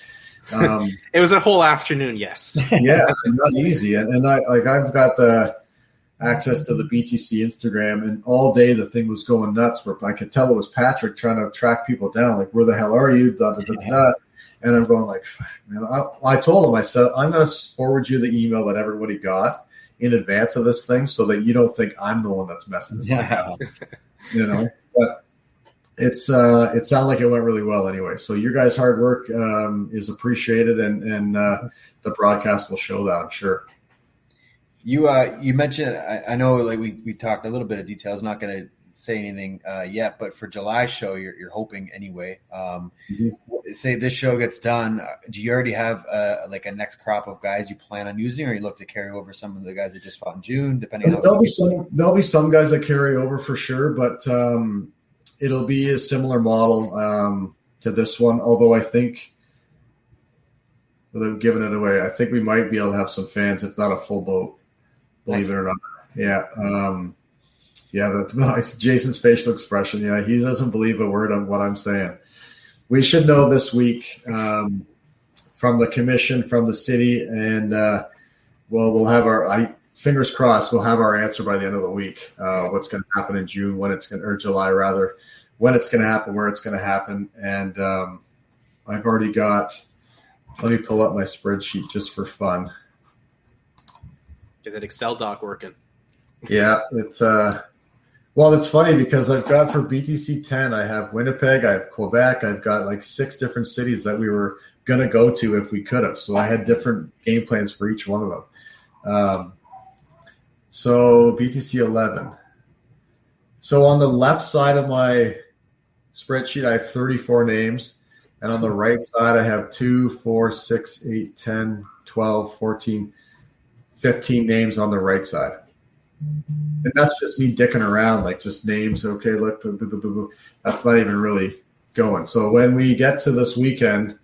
it was a whole afternoon. Yes. Yeah, not easy. And I've got the access to the BTC Instagram, and all day the thing was going nuts where I could tell it was Patrick trying to track people down. Like, where the hell are you? Da, da, da, da. And I'm going like, man, I told him, I said, I'm going to forward you the email that everybody got in advance of this thing so that you don't think I'm the one that's messing this thing up. But it sounded like it went really well anyway. So your guys' hard work is appreciated, and the broadcast will show that, I'm sure. You mentioned, I know, like we talked a little bit of details, not going to say anything yet, but for July show, you're hoping anyway. Say this show gets done, do you already have like a next crop of guys you plan on using, or you look to carry over some of the guys that just fought in June, depending on there'll be some guys that carry over for sure, but it'll be a similar model to this one, although I think, without giving it away, I think we might be able to have some fans, if not a full boat, believe it or not. Yeah. That's Jason's facial expression. Yeah, he doesn't believe a word of what I'm saying. We should know this week from the commission, from the city, and we'll have fingers crossed, we'll have our answer by the end of the week. What's going to happen in June, or July rather, when it's going to happen, where it's going to happen, and I've already got. Let me pull up my spreadsheet just for fun. Get that Excel doc working. Yeah, it's it's funny because I've got for BTC 10, I have Winnipeg, I have Quebec, I've got like 6 different cities that we were going to go to if we could have. So I had different game plans for each one of them. So BTC 11. So on the left side of my spreadsheet, I have 34 names. And on the right side, I have 2, 4, 6, 8, 10, 12, 14, 15 names on the right side. And that's just me dicking around, like just names. Okay, look, boo, boo, boo, boo, boo. That's not even really going. So when we get to this weekend,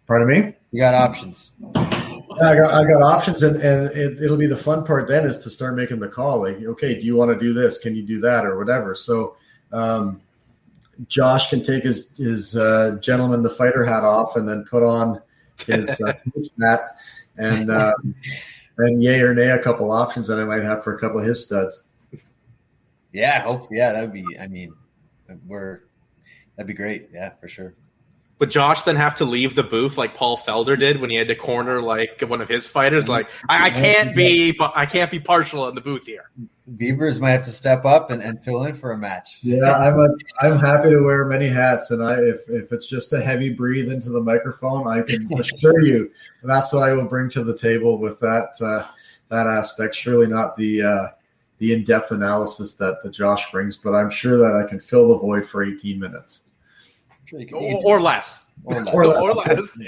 pardon me? You got options. Yeah, I got options, and it'll be the fun part then is to start making the call. Like, okay, do you want to do this? Can you do that, or whatever? So Josh can take his gentleman, the fighter hat off, and then put on his hat, and yay or nay, a couple options that I might have for a couple of his studs. Yeah, that'd be. I mean, that'd be great. Yeah, for sure. Would Josh then have to leave the booth like Paul Felder did when he had to corner like one of his fighters? Like, I can't be partial in the booth here. Beavers might have to step up and fill in for a match. Yeah, I'm happy to wear many hats, and if it's just a heavy breathe into the microphone, I can assure you that's what I will bring to the table with that aspect. Surely not the in-depth analysis that Josh brings, but I'm sure that I can fill the void for 18 minutes. Or less. Or less.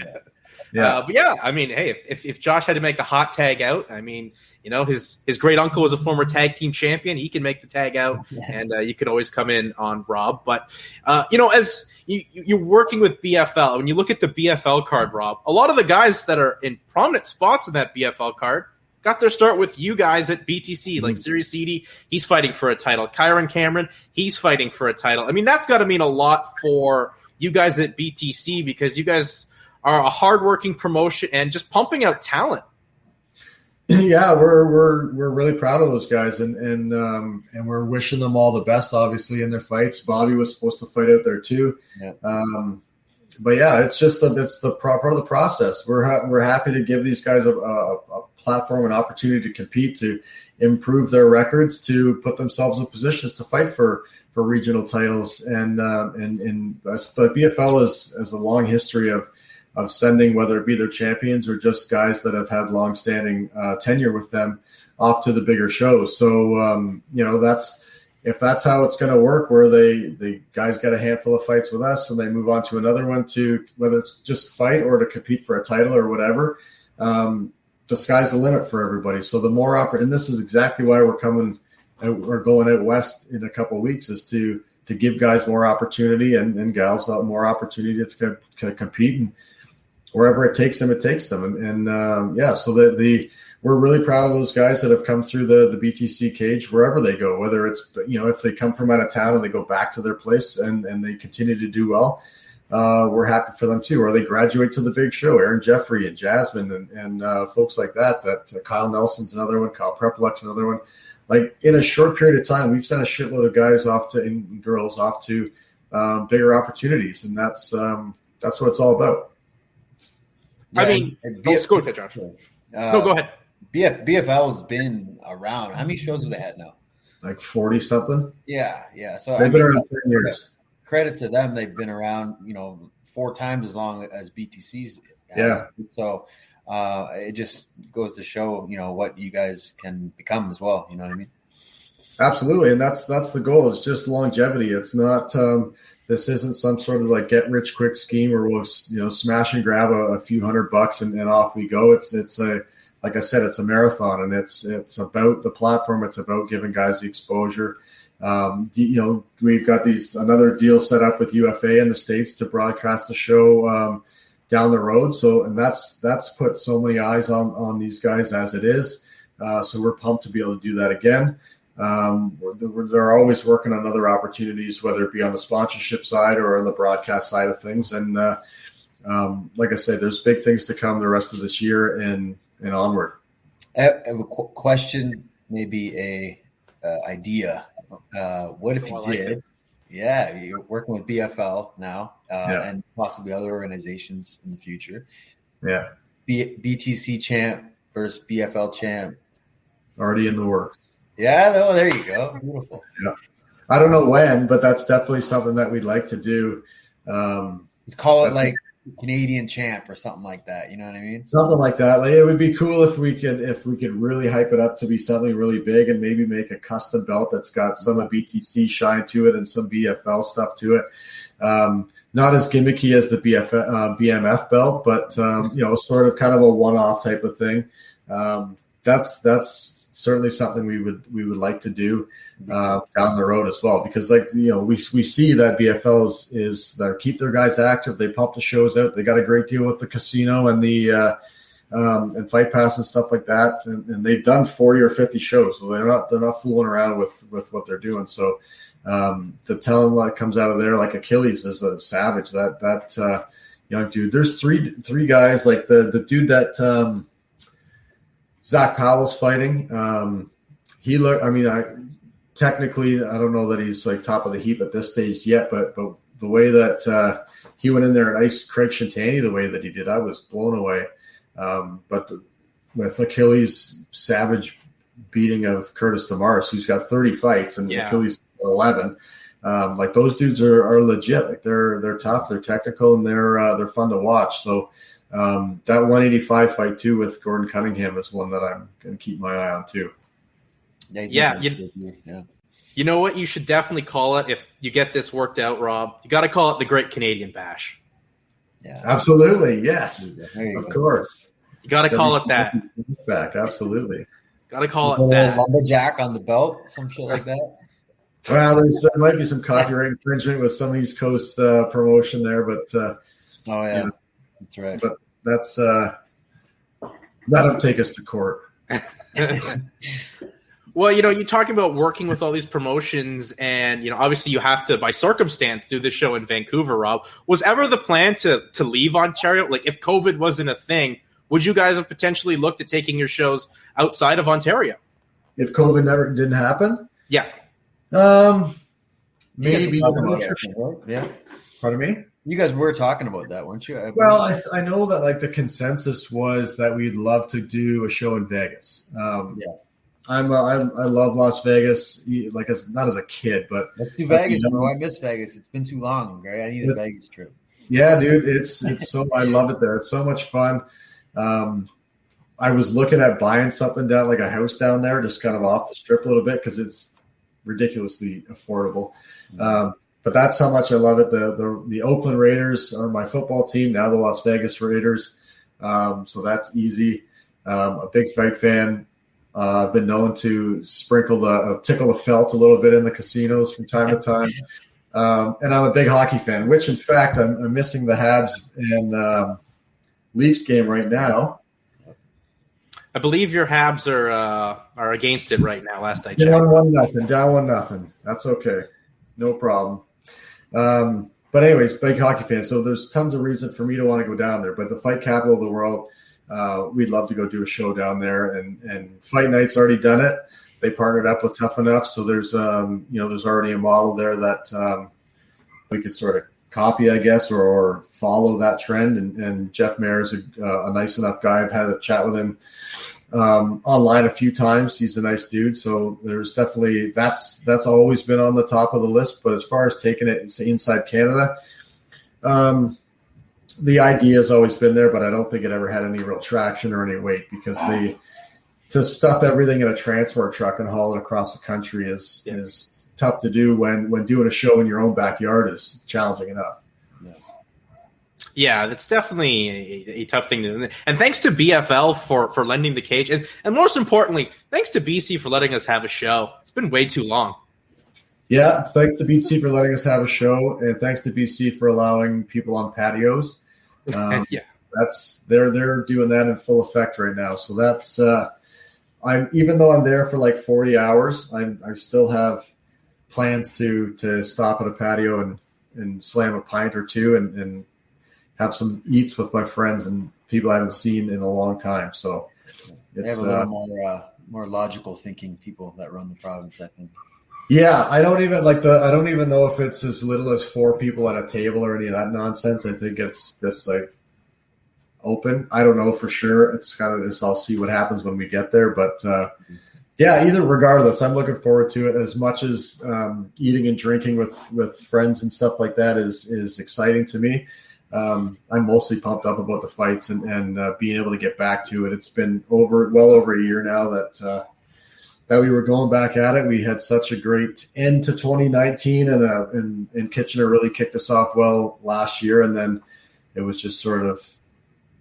Yeah. But yeah, I mean, hey, if Josh had to make the hot tag out, I mean, his great uncle was a former tag team champion. He can make the tag out, and you can always come in on Rob. But, as you're working with BFL, when you look at the BFL card, Rob, a lot of the guys that are in prominent spots in that BFL card got their start with you guys at BTC, like Sirius Edie, he's fighting for a title. Kyron Cameron, he's fighting for a title. I mean, that's got to mean a lot for you guys at BTC because you guys are a hardworking promotion and just pumping out talent. Yeah, we're really proud of those guys, and we're wishing them all the best, obviously, in their fights. Bobby was supposed to fight out there too, but yeah, it's the part of the process. We're happy to give these guys a platform, an opportunity to compete, to improve their records, to put themselves in positions to fight for regional titles, but BFL has a long history of sending, whether it be their champions or just guys that have had long-standing tenure with them, off to the bigger shows. So if that's how it's going to work, where the guys get a handful of fights with us and they move on to another one, to whether it's just fight or to compete for a title or whatever, the sky's the limit for everybody. So the more and this is exactly why we're going out west in a couple of weeks, is to give guys more opportunity and gals more opportunity to compete, and wherever it takes them, it takes them. So we're really proud of those guys that have come through the BTC cage wherever they go, whether it's, if they come from out of town and they go back to their place and they continue to do well, we're happy for them too. Or they graduate to the big show, Aaron Jeffrey and Jasmine and folks like that Kyle Nelson's another one, Kyle Prepluck's another one. Like, in a short period of time, we've sent a shitload of guys and girls off to bigger opportunities. And that's what it's all about. Yeah, I mean, let's go ahead, Josh. No, go ahead. BFL has been around. How many shows have they had now? Like 40 something. Yeah. So they've been around 10 years. Credit to them. They've been around, 4 times as long as BTC's. Yeah. So it just goes to show, what you guys can become as well. You know what I mean? Absolutely. And that's the goal. It's just longevity. It's not, this isn't some sort of like get rich quick scheme where we'll, smash and grab a few $100 and off we go. It's like I said, it's a marathon, and it's about the platform. It's about giving guys the exposure. We've got another deal set up with UFA in the States to broadcast the show down the road. So, and that's put so many eyes on these guys as it is. So we're pumped to be able to do that again. They're always working on other opportunities, whether it be on the sponsorship side or on the broadcast side of things. And like I said, there's big things to come the rest of this year and onward. I have a question, maybe a idea. What if you did? Yeah, you're working with BFL now, and possibly other organizations in the future. Yeah, BTC champ versus BFL champ. Already in the works. Yeah, there you go. Beautiful. Yeah, I don't know when, but that's definitely something that we'd like to do. Let's call it like Canadian champ or something like that. You know what I mean? Something like that. Like, it would be cool if we could really hype it up to be something really big, and maybe make a custom belt that's got some of BTC shine to it and some BFL stuff to it. Not as gimmicky as the BMF belt, but sort of kind of a one-off type of thing. That's certainly something we would like to do down the road as well, because we see that BFL is they keep their guys active. They pump the shows out. They got a great deal with the casino and the and Fight Pass and stuff like that, and they've done 40 or 50 shows, so they're not fooling around with what they're doing. So the talent that comes out of there, like Achilles, is a savage. That young dude. There's three guys, like the dude that Zach Powell's fighting. He looked. I mean, technically, I don't know that he's like top of the heap at this stage yet, but the way that he went in there and iced Craig Shantani the way that he did, I was blown away. With Achilles' savage beating of Curtis Damaris, who's got 30 fights, and Achilles 11. Like, those dudes are legit. Like, they're tough, they're technical, and they're fun to watch. So that 185 fight too with Gordon Cunningham is one that I'm going to keep my eye on too. Yeah. You know what? You should definitely call it, if you get this worked out, Rob. You got to call it the Great Canadian Bash. Yeah, absolutely. Yes, of course. You got to call it that. Back, absolutely. Got to call it that. Lumberjack on the belt, some shit like that. Well, there might be some copyright infringement with some East Coast promotion there, but that's right. But that's that'll take us to court. Well, you're talking about working with all these promotions, and obviously you have to, by circumstance, do the show in Vancouver. Rob, was ever the plan to leave Ontario? Like, if COVID wasn't a thing, would you guys have potentially looked at taking your shows outside of Ontario? If COVID didn't happen? Yeah. Maybe. Yeah. Pardon me? You guys were talking about that, weren't you? Well, I know that, like, the consensus was that we'd love to do a show in Vegas. I love Las Vegas, like not as a kid, but let's do Vegas, bro. I miss Vegas. It's been too long, right? I need a Vegas trip. Yeah, dude, it's so I love it there. It's so much fun. I was looking at buying something down, like a house down there, just kind of off the strip a little bit because it's ridiculously affordable. But that's how much I love it. The Oakland Raiders are my football team, now the Las Vegas Raiders. So that's easy. A big fight fan. I've been known to sprinkle tickle the felt a little bit in the casinos from time to time. And I'm a big hockey fan, which in fact I'm missing the Habs and Leafs game right now. I believe your Habs are against it right now. Last I checked, down 1-0. That's okay, no problem. But anyways, big hockey fan. So there's tons of reason for me to want to go down there. But the fight capital of the world, we'd love to go do a show down there. And Fight Night's already done it. They partnered up with Tough Enough, so there's there's already a model there that we could sort of copy, I guess, or follow that trend. And Jeff Mayer is a nice enough guy. I've had a chat with him online a few times. He's a nice dude. So there's definitely that's always been on the top of the list. But as far as taking it inside Canada, the idea has always been there, but I don't think it ever had any real traction or any weight because to stuff everything in a transport truck and haul it across the country is tough to do when doing a show in your own backyard is challenging enough. Yeah, that's definitely a tough thing to do. And thanks to BFL for lending the cage. And most importantly, thanks to BC for letting us have a show. It's been way too long. Yeah, thanks to BC for letting us have a show. And thanks to BC for allowing people on patios. They're doing that in full effect right now. So that's even though I'm there for like 40 hours, I still have plans to stop at a patio and slam a pint or two and have some eats with my friends and people I haven't seen in a long time. So they have a little more logical thinking people that run the province, I think. Yeah, I don't even know if it's as little as 4 people at a table or any of that nonsense. I think it's just like open. I don't know for sure. It's kind of just I'll see what happens when we get there. But regardless, I'm looking forward to it as much as eating and drinking with friends and stuff like that is exciting to me. I'm mostly pumped up about the fights and being able to get back to it. It's been well over a year now that we were going back at it. We had such a great end to 2019 and Kitchener really kicked us off well last year. And then it was just sort of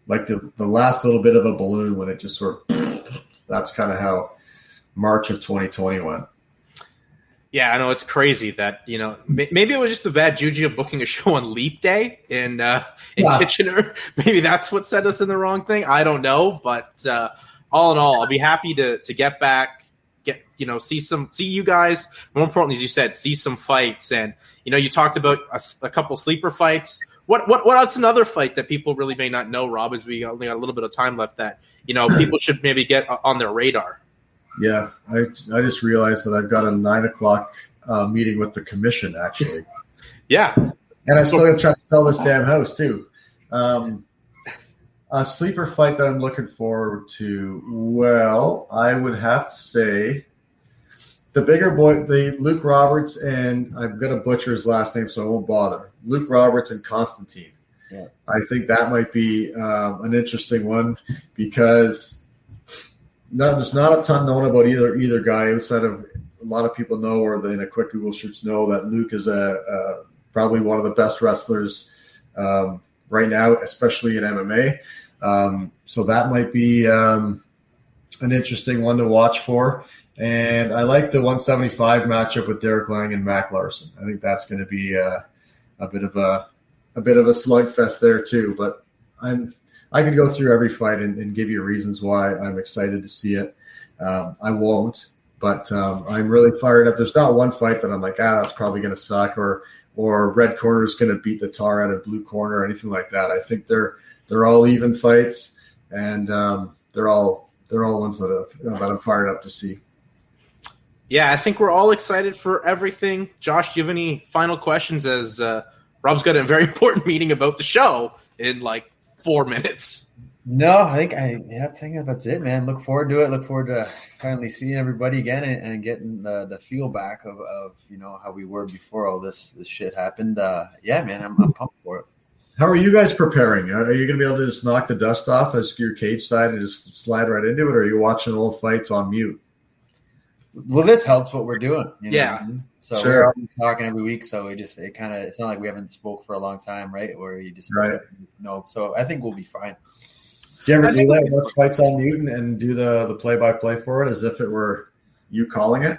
like the last little bit of a balloon when it just sort of, that's kind of how March of 2020 went. Yeah, I know it's crazy that, maybe it was just the bad juju of booking a show on Leap Day in Kitchener. Maybe that's what set us in the wrong thing. I don't know. But all in all, I'll be happy to get back, see you guys. More importantly, as you said, see some fights. And, you talked about a couple sleeper fights. What's another fight that people really may not know, Rob, as we only got a little bit of time left that, people should maybe get on their radar? Yeah, I just realized that I've got a 9:00 meeting with the commission, actually. Yeah. And I'm still going to try to sell this damn house, too. A sleeper fight that I'm looking forward to, well, I would have to say the bigger boy, the Luke Roberts, and I'm going to butcher his last name, so I won't bother. Luke Roberts and Constantine. Yeah. I think that might be an interesting one because there's not a ton known about either guy outside of a lot of people know or in a quick Google search know that Luke is probably one of the best wrestlers right now, especially in MMA. So that might be an interesting one to watch for. And I like the 175 matchup with Derek Lang and Mac Larson. I think that's going to be a bit of a slugfest there too. But I can go through every fight and give you reasons why I'm excited to see it. I won't, but I'm really fired up. There's not one fight that I'm like, that's probably going to suck, or red corner is going to beat the tar out of blue corner or anything like that. I think they're all even fights, and they're all ones that I'm fired up to see. Yeah, I think we're all excited for everything. Josh, do you have any final questions? As Rob's got a very important meeting about the show in like 4 minutes. No, I think that's it, man. Look forward to it. Look forward to finally seeing everybody again and getting the feel back of how we were before all this shit happened. Yeah, man, I'm pumped for it. How are you guys preparing? Are you going to be able to just knock the dust off as your cage side and just slide right into it, or are you watching old fights on mute? Well, this helps what we're doing. Yeah. What I mean? So Sure. we're talking every week, so it's not like we haven't spoke for a long time, right? Where you just Right. So I think we'll be fine. Do you ever do that? Watch fights on mute and do the play-by-play for it as if it were you calling it?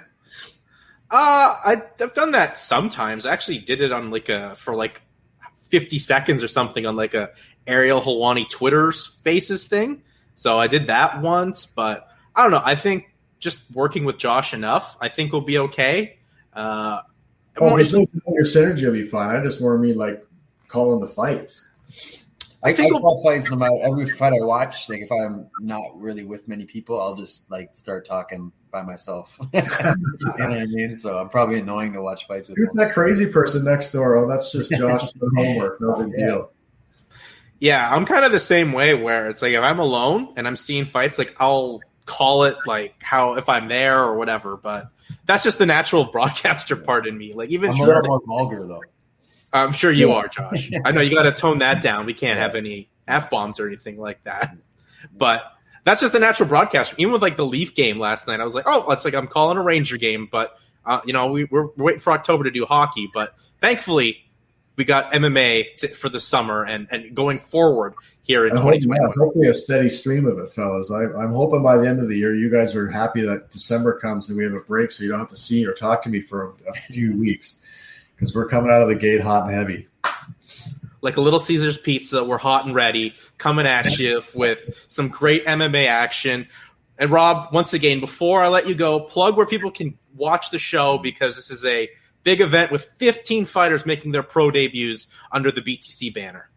I've done that sometimes. I actually did it on for 50 seconds or something on like a Ariel Helwani Twitter Spaces thing. So I did that once, but I don't know. I think just working with Josh enough, I think we'll be okay. Your synergy will be fine. I just more mean like calling the fights. I call fights no matter every fight I watch. Like if I'm not really with many people, I'll just like start talking by myself. You know what I mean? So I'm probably annoying to watch fights with. Who's that crazy person next door? Oh, that's just Josh doing homework. No big deal. Yeah, I'm kind of the same way where it's like if I'm alone and I'm seeing fights, like I'll call it like if I'm there or whatever. But that's just the natural broadcaster part in me. Like even I'm a little more vulgar though. I'm sure you are, Josh. I know you got to tone that down. We can't have any F-bombs or anything like that. But that's just the natural broadcaster. Even with like the Leaf game last night, I was like, oh, it's like I'm calling a Ranger game. But, we're waiting for October to do hockey. But thankfully, we got MMA for the summer and going forward here in 2021. Hopefully a steady stream of it, fellas. I'm hoping by the end of the year you guys are happy that December comes and we have a break so you don't have to see or talk to me for a few weeks. Because we're coming out of the gate hot and heavy. Like a Little Caesars pizza, we're hot and ready, coming at you with some great MMA action. And Rob, once again, before I let you go, plug where people can watch the show because this is a big event with 15 fighters making their pro debuts under the BTC banner.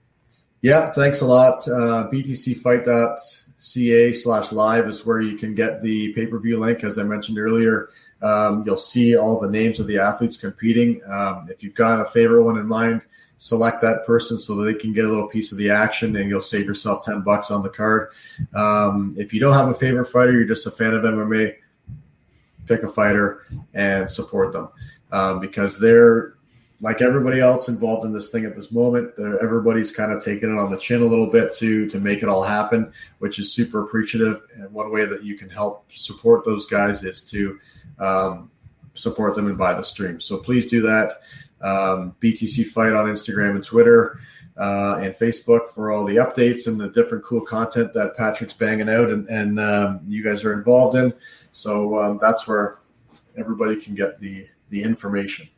Yeah, thanks a lot. btcfight.ca/live is where you can get the pay-per-view link, as I mentioned earlier. You'll see all the names of the athletes competing. If you've got a favorite one in mind, select that person so that they can get a little piece of the action and you'll save yourself $10 on the card. If you don't have a favorite fighter, you're just a fan of MMA, pick a fighter and support them because they're like everybody else involved in this thing at this moment. Everybody's kind of taking it on the chin a little bit to make it all happen, which is super appreciative. And one way that you can help support those guys is to support them and buy the stream. So please do that. BTC Fight on Instagram and Twitter and Facebook for all the updates and the different cool content that Patrick's banging out and you guys are involved in. So that's where everybody can get the information.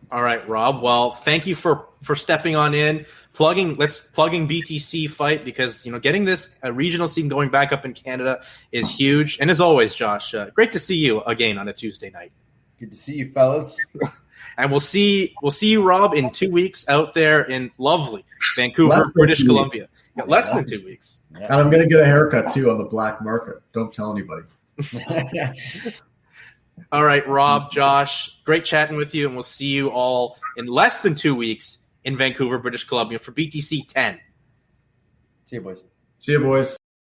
All right, Rob. Well, thank you for stepping on in, plugging BTC Fight because getting this regional scene going back up in Canada is huge. And as always, Josh, great to see you again on a Tuesday night. Good to see you, fellas. And we'll see you, Rob, in 2 weeks out there in lovely Vancouver, British Columbia. Yeah, less than 2 weeks. Yeah. And I'm going to get a haircut too on the black market. Don't tell anybody. All right, Rob, Josh, great chatting with you, and we'll see you all in less than 2 weeks in Vancouver, British Columbia for BTC 10. See you, boys. See you, boys.